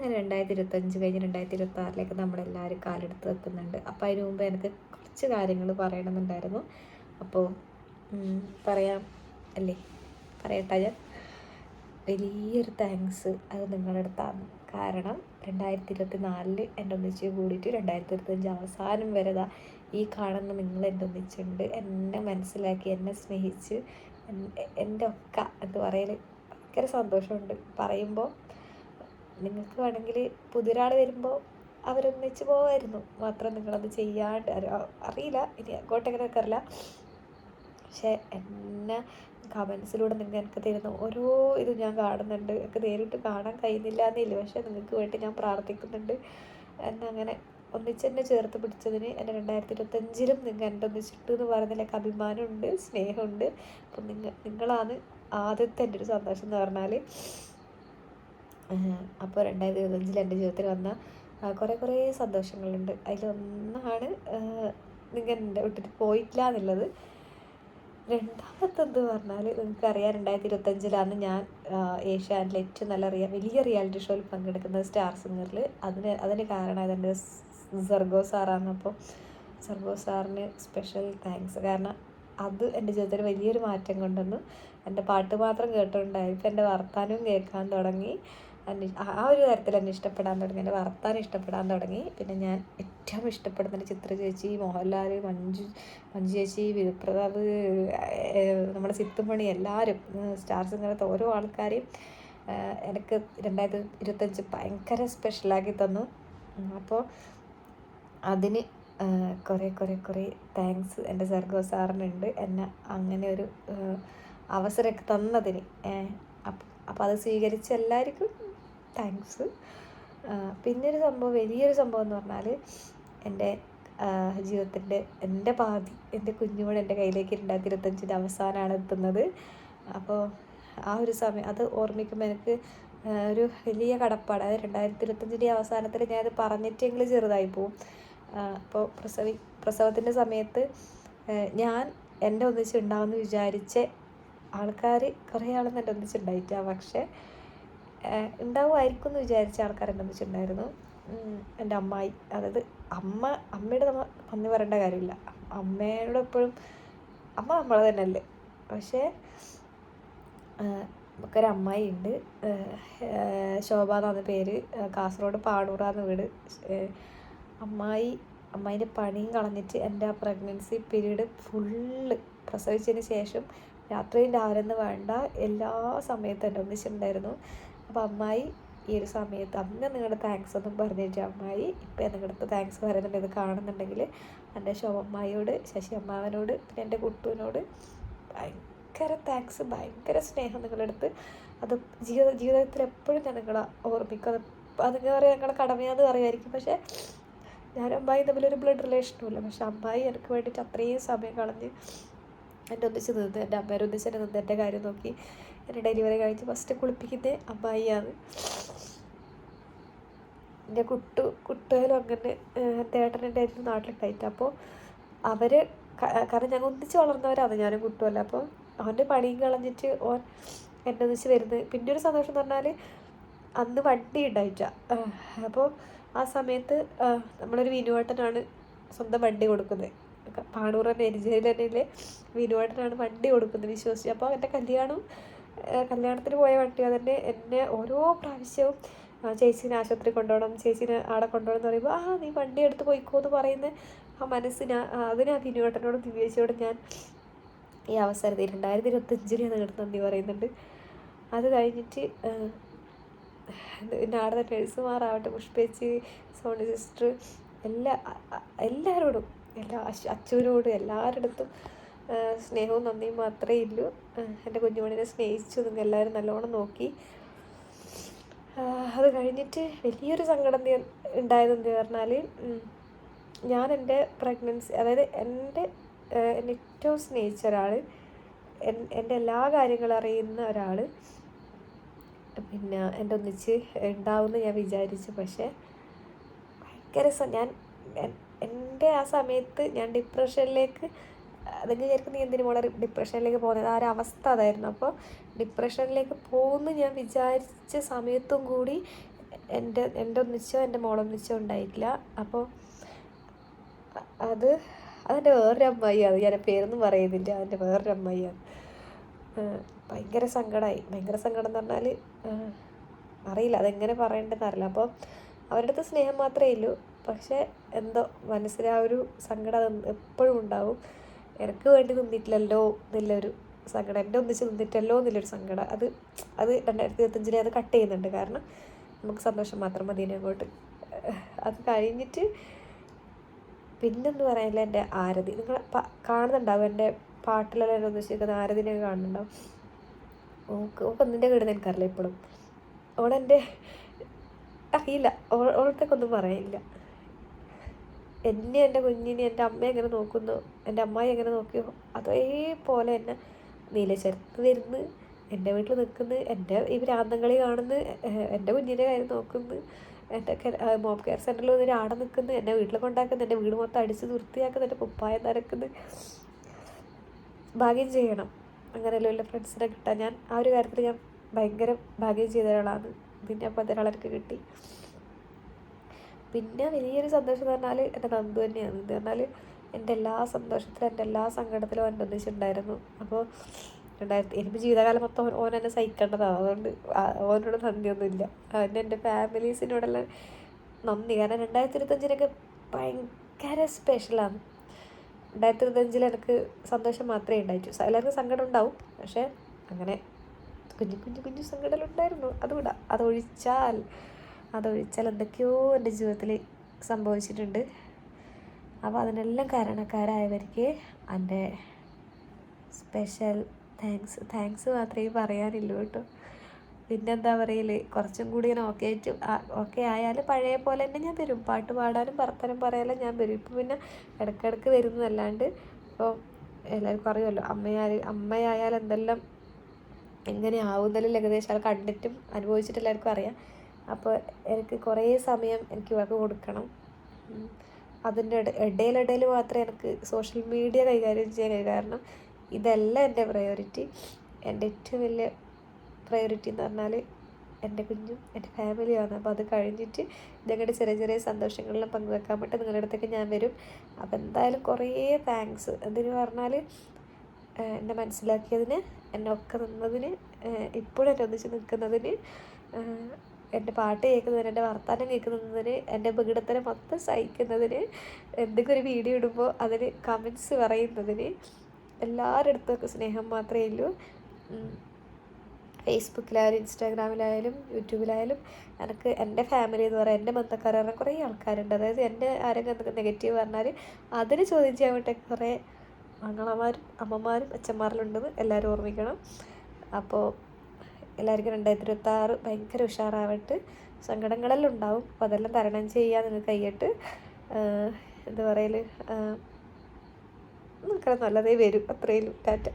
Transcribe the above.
അങ്ങനെ 2025 കഴിഞ്ഞ് 2026 നമ്മളെല്ലാവരും കാലെടുത്ത് വെക്കുന്നുണ്ട്. അപ്പോൾ അതിന് മുമ്പ് എനിക്ക് കുറച്ച് കാര്യങ്ങൾ പറയണമെന്നുണ്ടായിരുന്നു. അപ്പോൾ പറയാം അല്ലേ, പറയട്ടെ. ഞാൻ വലിയൊരു താങ്ക്സ് അത് നിങ്ങളുടെ അടുത്താണ്. കാരണം 2024 എൻ്റെ ഒന്നിച്ച് കൂടിയിട്ട് 2025 അവസാനം വരെ ഈ കാണുന്ന നിങ്ങൾ എൻ്റെ ഒന്നിച്ചുണ്ട്. എന്നെ മനസ്സിലാക്കി, എന്നെ സ്നേഹിച്ച്, എൻ്റെ ഒക്കെ എന്താ പറയൽ ഭയങ്കര സന്തോഷമുണ്ട് പറയുമ്പോൾ. നിങ്ങൾക്ക് വേണമെങ്കിൽ പുതിയൊരാൾ വരുമ്പോൾ അവരൊന്നിച്ച് പോകായിരുന്നു, മാത്രം നിങ്ങളത് ചെയ്യാണ്ട് അറിയില്ല, ഇനി അങ്ങോട്ടെങ്ങനെയൊക്കെ അറിയില്ല. പക്ഷേ എന്നെ കമൻസിലൂടെ നിങ്ങൾ എനിക്ക് തരുന്ന ഓരോ ഇതും ഞാൻ കാണുന്നുണ്ട്. എനിക്ക് നേരിട്ട് കാണാൻ കഴിയുന്നില്ല എന്നില്ല, പക്ഷേ നിങ്ങൾക്ക് വേണ്ടി ഞാൻ പ്രാർത്ഥിക്കുന്നുണ്ട്. എന്നെ അങ്ങനെ ഒന്നിച്ചെന്നെ ചേർത്ത് പിടിച്ചതിന് എൻ്റെ 2025 നിങ്ങൾ എൻ്റെ ഒന്നിച്ചിട്ട് എന്ന് പറയുന്നതിലൊക്കെ അഭിമാനമുണ്ട്, സ്നേഹമുണ്ട്. അപ്പം നിങ്ങളാണ് ആദ്യത്തെ എൻ്റെ ഒരു സന്തോഷം എന്ന് പറഞ്ഞാൽ. അപ്പോൾ 2025 എൻ്റെ ജീവിതത്തിൽ വന്ന കുറേ സന്തോഷങ്ങളുണ്ട്. അതിലൊന്നാണ് നിങ്ങൾ എൻ്റെ വിട്ടിട്ട് പോയിട്ടില്ല എന്നുള്ളത്. രണ്ടാമത്തെന്ത് പറഞ്ഞാൽ, നിങ്ങൾക്കറിയാം 2025 ഞാൻ ഏഷ്യാനിലെ ഏറ്റവും നല്ല വലിയ റിയാലിറ്റി ഷോയിൽ പങ്കെടുക്കുന്നത്, സ്റ്റാർ സിംഗറിൽ. അതിന് കാരണം എൻ്റെ സർഗോ സാറാണ്. അപ്പോൾ സർഗോ സാറിന് സ്പെഷ്യൽ താങ്ക്സ്. കാരണം അത് എൻ്റെ ജീവിതത്തിൽ വലിയൊരു മാറ്റം കൊണ്ടുവന്നു. എൻ്റെ പാട്ട് മാത്രം കേട്ടുകൊണ്ടായി ഇപ്പം എൻ്റെ വർത്താനവും കേൾക്കാൻ തുടങ്ങി. ആ ഒരു തരത്തിൽ എന്നെ ഇഷ്ടപ്പെടാൻ തുടങ്ങി, എൻ്റെ വർത്താനം ഇഷ്ടപ്പെടാൻ തുടങ്ങി. പിന്നെ ഞാൻ ഏറ്റവും ഇഷ്ടപ്പെടുന്ന ചിത്ര ചേച്ചി, മോഹൻലാൽ, മഞ്ജു ചേച്ചി, വിധുപ്രതാപ്, നമ്മുടെ സിത്തുമണി, എല്ലാവരും സ്റ്റാർ സിംഗറത്തെ ഓരോ ആൾക്കാരെയും എനിക്ക് 2025 ഭയങ്കര സ്പെഷ്യലാക്കി തന്നു. അപ്പോൾ അതിന് കുറേ താങ്ക്സ് എൻ്റെ സർഗോ സാറിനുണ്ട്, എന്നെ അങ്ങനെ ഒരു അവസരമൊക്കെ തന്നതിന്. അപ്പോൾ അത് സ്വീകരിച്ച എല്ലാവർക്കും താങ്ക്സ്. പിന്നൊരു സംഭവം, വലിയൊരു സംഭവം എന്ന് പറഞ്ഞാൽ, എൻ്റെ ജീവിതത്തിൻ്റെ എൻ്റെ പാതി, എൻ്റെ കുഞ്ഞുമോൾ എൻ്റെ കയ്യിലേക്ക് 2025 അവസാനമാണ് എത്തുന്നത്. അപ്പോൾ ആ ഒരു സമയം അത് ഓർമ്മിക്കുമ്പോൾ എനിക്ക് ഒരു വലിയ കടപ്പാട്. അതായത് 2025 അവസാനത്തിൽ ഞാനത് പറഞ്ഞിട്ടെങ്കിലും ചെറുതായി പോവും. അപ്പോൾ പ്രസവത്തിൻ്റെ സമയത്ത് ഞാൻ എൻ്റെ ഒന്നിച്ചുണ്ടാവുമെന്ന് വിചാരിച്ച ആൾക്കാർ കുറേ ആളൊന്നും എൻ്റെ ഒന്നിച്ചുണ്ടായിട്ടാ, പക്ഷേ ഉണ്ടാവുമായിരിക്കും എന്ന് വിചാരിച്ച ആൾക്കാർ എൻ്റെ ഒന്നിച്ചുണ്ടായിരുന്നു. എൻ്റെ അമ്മായി, അതായത് അമ്മയുടെ നമ്മൾ നന്ദി പറയേണ്ട കാര്യമില്ല. അമ്മയോട് എപ്പോഴും അമ്മ നമ്മളെ തന്നെയല്ലേ. പക്ഷേ നമുക്കൊരു അമ്മായി ഉണ്ട്, ശോഭ എന്നാണ് പേര്, കാസർഗോഡ് പാടൂറാന്ന് വീട്. അമ്മായിൻ്റെ പണിയും കളഞ്ഞിട്ട് എൻ്റെ ആ പ്രഗ്നൻസി പീരീഡ് ഫുള്ള് പ്രസവിച്ചതിന് ശേഷം രാത്രിയും രാവിലെ എന്ന് വേണ്ട എല്ലാ സമയത്തും എൻ്റെ ഒന്നിച്ചുണ്ടായിരുന്നു. അപ്പോൾ അമ്മായി ഈ ഒരു സമയത്ത് അന്ന് നിങ്ങളുടെ താങ്ക്സ് ഒന്നും പറഞ്ഞിട്ട് അമ്മായി ഇപ്പം നിങ്ങളുടെ താങ്ക്സ് പറയുന്നുണ്ട്. ഇത് കാണുന്നുണ്ടെങ്കിൽ എൻ്റെ ശോഭമ്മായിയോട്, ശശി അമ്മാവനോട്, പിന്നെ എൻ്റെ കുട്ടുവിനോട് ഭയങ്കര താങ്ക്സ്, ഭയങ്കര സ്നേഹം നിങ്ങളുടെ അടുത്ത്. അത് ജീവിതത്തിൽ എപ്പോഴും ഞാൻ നിങ്ങളെ ഓർമ്മിക്കും. അത് നിങ്ങൾ പറയാം ഞങ്ങളുടെ കടമയാന്ന് പറയുമായിരിക്കും, പക്ഷേ ഞാനും അമ്മായി തമ്മിലൊരു ബ്ലഡ് റിലേഷനും ഇല്ല. പക്ഷെ അമ്മായി എനിക്ക് വേണ്ടിയിട്ട് അത്രയും സമയം കളഞ്ഞ് എൻ്റെ ഒന്നിച്ച് നിന്ന്, എൻ്റെ അമ്മേരെ ഒന്നിച്ച് തന്നെ നിന്ന് എൻ്റെ കാര്യം നോക്കി. എൻ്റെ ഡെലിവറി കഴിഞ്ഞ് ഫസ്റ്റ് കുളിപ്പിക്കുന്നത് അമ്മായിയാണ്. എൻ്റെ കുട്ടുകാരും അങ്ങനെ എൻ്റെ ഏട്ടനെൻ്റെ ആയിരുന്നു നാട്ടിലുണ്ടായിട്ട്. അപ്പോൾ അവർ കാരണം ഞങ്ങൾ ഒന്നിച്ച് വളർന്നവരാണ്, ഞാനും കുട്ടുമല്ല. അപ്പോൾ അവൻ്റെ പണിയും കളഞ്ഞിട്ട് ഓൻ എൻ്റെ ഒന്നിച്ച് വരുന്നത്. പിന്നെ ഒരു സന്തോഷം എന്ന് പറഞ്ഞാൽ, അന്ന് വണ്ടി ഉണ്ടായിട്ടാ. അപ്പോൾ ആ സമയത്ത് നമ്മളൊരു വിനുവേട്ടനാണ് സ്വന്തം വണ്ടി കൊടുക്കുന്നത്. പാണൂർ തന്നെ എരിജയിൽ തന്നെ വിനുവേട്ടനാണ് വണ്ടി കൊടുക്കുന്നത് വിശ്വസിച്ച്. അപ്പോൾ എൻ്റെ കല്യാണത്തിന് പോയ വണ്ടി തന്നെ എന്നെ ഓരോ പ്രാവശ്യവും ചേച്ചീനെ ആശുപത്രി കൊണ്ടുപോകണം, ചേച്ചീനെ അവിടെ കൊണ്ടുപോകണം എന്ന് പറയുമ്പോൾ നീ വണ്ടി എടുത്ത് പോയിക്കോ എന്ന് പറയുന്ന ആ മനസ്സിന് അതിന് ആ വിനുവേട്ടനോടും ദിവ്യേച്ചിയോടും ഞാൻ ഈ അവസരത്തിൽ 2025 നിങ്ങളുടെ നന്ദി പറയുന്നുണ്ട്. അത് കഴിഞ്ഞിട്ട് പിന്നെ അവിടെ നഴ്സുമാറാവട്ടെ, പുഷ്പേച്ചി, സോണി സിസ്റ്റർ, എല്ലാവരോടും, അച്ഛനോടും എല്ലാവരുടെ അടുത്തും സ്നേഹവും നന്ദിയും മാത്രമേ ഇല്ലൂ. എൻ്റെ കുഞ്ഞുമണിനെ സ്നേഹിച്ചു, നിങ്ങൾ എല്ലാവരും നല്ലോണം നോക്കി. അത് കഴിഞ്ഞിട്ട് വലിയൊരു സങ്കടം ഉണ്ടായതെന്ന് പറഞ്ഞാൽ, ഞാൻ എൻ്റെ പ്രഗ്നൻസി, അതായത് എന്നെ ഏറ്റവും സ്നേഹിച്ച ഒരാൾ, എൻ്റെ എല്ലാ കാര്യങ്ങളും അറിയുന്ന ഒരാൾ പിന്നെ എൻ്റെ ഒന്നിച്ച് ഉണ്ടാവുമെന്ന് ഞാൻ വിചാരിച്ചു. പക്ഷേ ഭയങ്കര എൻ്റെ ആ സമയത്ത് ഞാൻ ഡിപ്രഷനിലേക്ക്, അതൊക്കെ വിചാരിക്കും നീ എന്തിനു മോളെ ഡിപ്രഷനിലേക്ക് പോകുന്നത്, ആ ഒരു അവസ്ഥ അതായിരുന്നു. അപ്പോൾ ഡിപ്രഷനിലേക്ക് പോകുമെന്ന് ഞാൻ വിചാരിച്ച സമയത്തും കൂടി എൻ്റെ ഒന്നിച്ചോ എൻ്റെ മോളൊന്നിച്ചോ ഉണ്ടായിട്ടില്ല. അപ്പോൾ അത് അതെൻ്റെ വേറൊരു അമ്മായിയാണ്, ഞാൻ പേരൊന്നും പറയുന്നില്ല, അതിൻ്റെ വേറൊരു അമ്മായിയാണ്. ഭയങ്കര സങ്കടമായി. ഭയങ്കര സങ്കടം എന്ന് പറഞ്ഞാൽ അറിയില്ല അതെങ്ങനെ പറയേണ്ടതെന്ന് അറിയില്ല. അപ്പോൾ അവരുടെ അടുത്ത് സ്നേഹം മാത്രമേ ഉള്ളൂ, പക്ഷേ എന്തോ മനസ്സിൽ ആ ഒരു സങ്കടം എപ്പോഴും ഉണ്ടാവും. എനിക്ക് വേണ്ടി നിന്നിട്ടില്ലല്ലോ എന്നുള്ളൊരു സങ്കടം, എൻ്റെ ഒന്നിച്ച് നിന്നിട്ടല്ലോ എന്നുള്ളൊരു സങ്കടം. അത് 2025 അത് കട്ട് ചെയ്യുന്നുണ്ട്. കാരണം നമുക്ക് സന്തോഷം മാത്രം മതി അങ്ങോട്ട്. അത് കഴിഞ്ഞിട്ട് പിന്നെന്ന് പറയാനില്ല, എൻ്റെ ആരതി നിങ്ങൾ കാണുന്നുണ്ടാവും, എൻ്റെ പാട്ടിലെല്ലാം എന്നെ ഒന്നിച്ചിരിക്കുന്ന ആരതിനെയൊക്കെ കാണുന്നുണ്ടാവും. ഓക്ക് ഒന്നിൻ്റെ കേടുന്ന എനിക്കറിയില്ല ഇപ്പോഴും. ഓളെൻ്റെ അറിയില്ല, ഓളത്തേക്ക് ഒന്നും പറയാനില്ല. എന്നെ എൻ്റെ കുഞ്ഞിനെ എൻ്റെ അമ്മ എങ്ങനെ നോക്കുന്നു, എൻ്റെ അമ്മായി എങ്ങനെ നോക്കിയോ അതേപോലെ തന്നെ നീലച്ചരത്ത് വരുന്നു, എൻ്റെ വീട്ടിൽ നിൽക്കുന്നു, എൻ്റെ ഈ ഭ്രാന്തങ്ങളി കാണുന്നു, എൻ്റെ കുഞ്ഞിൻ്റെ കാര്യം നോക്കുന്നു, എൻ്റെ മോം കെയർ സെൻ്ററിൽ വന്നിട്ട് ആടെ നിൽക്കുന്നു, എന്നെ വീട്ടിൽ കൊണ്ടാക്കുന്നു, എൻ്റെ വീട് മൊത്തം അടിച്ച് വൃത്തിയാക്കുന്നു, എൻ്റെ കുപ്പായം നരക്കുന്നു. ഭാഗ്യം ചെയ്യണം അങ്ങനെയല്ലോ എല്ലാ ഫ്രണ്ട്സിനെ കിട്ടാൻ. ഞാൻ ആ ഒരു കാര്യത്തിൽ ഞാൻ ഭയങ്കര ഭാഗ്യം ചെയ്ത ഒരാളാണ്. പിന്നെ അപ്പോൾ അതൊരാളെനിക്ക് കിട്ടി. പിന്നെ വലിയൊരു സന്തോഷം എന്ന് പറഞ്ഞാൽ എൻ്റെ നന്ദു തന്നെയാണ്. എന്ന് പറഞ്ഞാൽ എൻ്റെ എല്ലാ സന്തോഷത്തിലും എൻ്റെ എല്ലാ സങ്കടത്തിലും എൻ്റെ ഒന്നിച്ചുണ്ടായിരുന്നു. അപ്പോൾ എനിക്ക് ജീവിതകാലം മൊത്തം ഓൻ എന്നെ സഹിക്കേണ്ടതാണ്. അതുകൊണ്ട് ഓനോട് നന്ദിയൊന്നുമില്ല. അതിന് എൻ്റെ ഫാമിലീസിനോടെല്ലാം നന്ദി. കാരണം 2025 ഭയങ്കര സ്പെഷ്യലാണ്. 2025 എനിക്ക് സന്തോഷം മാത്രമേ ഉണ്ടായിട്ടു. എല്ലാവർക്കും സങ്കടം ഉണ്ടാവും, പക്ഷേ അങ്ങനെ കുഞ്ഞു കുഞ്ഞു കുഞ്ഞു സങ്കടം ഉണ്ടായിരുന്നു. അതുകൂടാ അതൊഴിച്ചാൽ എന്തൊക്കെയോ എൻ്റെ ജീവിതത്തിൽ സംഭവിച്ചിട്ടുണ്ട്. അപ്പോൾ അതിനെല്ലാം കാരണക്കാരായവർക്ക് എൻ്റെ സ്പെഷ്യൽ താങ്ക്സ് മാത്രമേ പറയാനുള്ളൂ കേട്ടോ. പിന്നെന്താ പറയല്, കുറച്ചും കൂടി ഇങ്ങനെ ഓക്കെ ആയാൽ പഴയ പോലെ തന്നെ ഞാൻ വരും. പാട്ട് പാടാനും വർത്തമാനം പറയാനും ഞാൻ വരും. ഇപ്പം പിന്നെ ഇടയ്ക്കിടയ്ക്ക് വരുന്നതല്ലാണ്ട്. ഇപ്പോൾ എല്ലാവർക്കും അറിയുമല്ലോ, അമ്മയായാൽ എന്തെല്ലാം എങ്ങനെ ആവുന്നതിൽ ഏകദേശം അത് കണ്ടിട്ടും അനുഭവിച്ചിട്ട് എല്ലാവർക്കും അറിയാം. അപ്പോൾ എനിക്ക് കുറേ സമയം എനിക്ക് ഇവർക്ക് കൊടുക്കണം. അതിൻ്റെ ഇടയിൽ മാത്രമേ എനിക്ക് സോഷ്യൽ മീഡിയ കൈകാര്യം ചെയ്യാൻ കഴിയൂ. കാരണം ഇതല്ല എൻ്റെ പ്രയോറിറ്റി. എൻ്റെ ഏറ്റവും വലിയ പ്രയോറിറ്റി എന്ന് പറഞ്ഞാൽ എൻ്റെ കുഞ്ഞും എൻ്റെ ഫാമിലിയാണ്. അപ്പോൾ അത് കഴിഞ്ഞിട്ട് ഞങ്ങളുടെ ചെറിയ ചെറിയ സന്തോഷങ്ങളെല്ലാം പങ്കുവെക്കാൻ വേണ്ടി നിങ്ങളുടെ അടുത്തേക്ക് ഞാൻ വരും. അപ്പോൾ എന്തായാലും കുറേ താങ്ക്സ്. എന്തിനു പറഞ്ഞാൽ എന്നെ മനസ്സിലാക്കിയതിന്, എന്നെ ഒക്കെ നിന്നതിന്, ഇപ്പോഴും എന്നെ ഒന്നിച്ച് നിൽക്കുന്നതിന്, എൻ്റെ പാട്ട് കേൾക്കുന്നതിന്, എൻ്റെ വർത്തമാനം കേൾക്കുന്നതിന്, എൻ്റെ വികടത്തിനെ മൊത്തം സഹിക്കുന്നതിന്, എന്തെങ്കിലും ഒരു വീഡിയോ ഇടുമ്പോൾ അതിന് കമൻസ് പറയുന്നതിന്, എല്ലാവരുടെ അടുത്തൊക്കെ സ്നേഹം മാത്രമേ ഉള്ളൂ. ഫേസ്ബുക്കിലായാലും ഇൻസ്റ്റാഗ്രാമിലായാലും യൂട്യൂബിലായാലും എനിക്ക് എൻ്റെ ഫാമിലി എന്ന് പറയാം, എൻ്റെ ബന്ധക്കാർ പറഞ്ഞാൽ കുറേ ആൾക്കാരുണ്ട്. അതായത് എൻ്റെ ആരെങ്കിലും നെഗറ്റീവ് പറഞ്ഞാൽ അതിന് ചോദ്യം ചെയ്യാൻ വേണ്ടി കുറേ ആങ്ങളമാരും അമ്മമാരും അച്ഛന്മാരിലുണ്ടെന്ന് എല്ലാവരും ഓർമ്മിക്കണം. അപ്പോൾ എല്ലാവർക്കും 2026 ഭയങ്കര ഉഷാറാവട്ടെ. സങ്കടങ്ങളെല്ലാം ഉണ്ടാവും, അപ്പോൾ അതെല്ലാം തരണം ചെയ്യാൻ നിങ്ങൾക്ക് കഴിയട്ടെ. എന്താ പറയൽ, നമുക്കത് നല്ലതേ വരും. അത്രയും ടാറ്റ.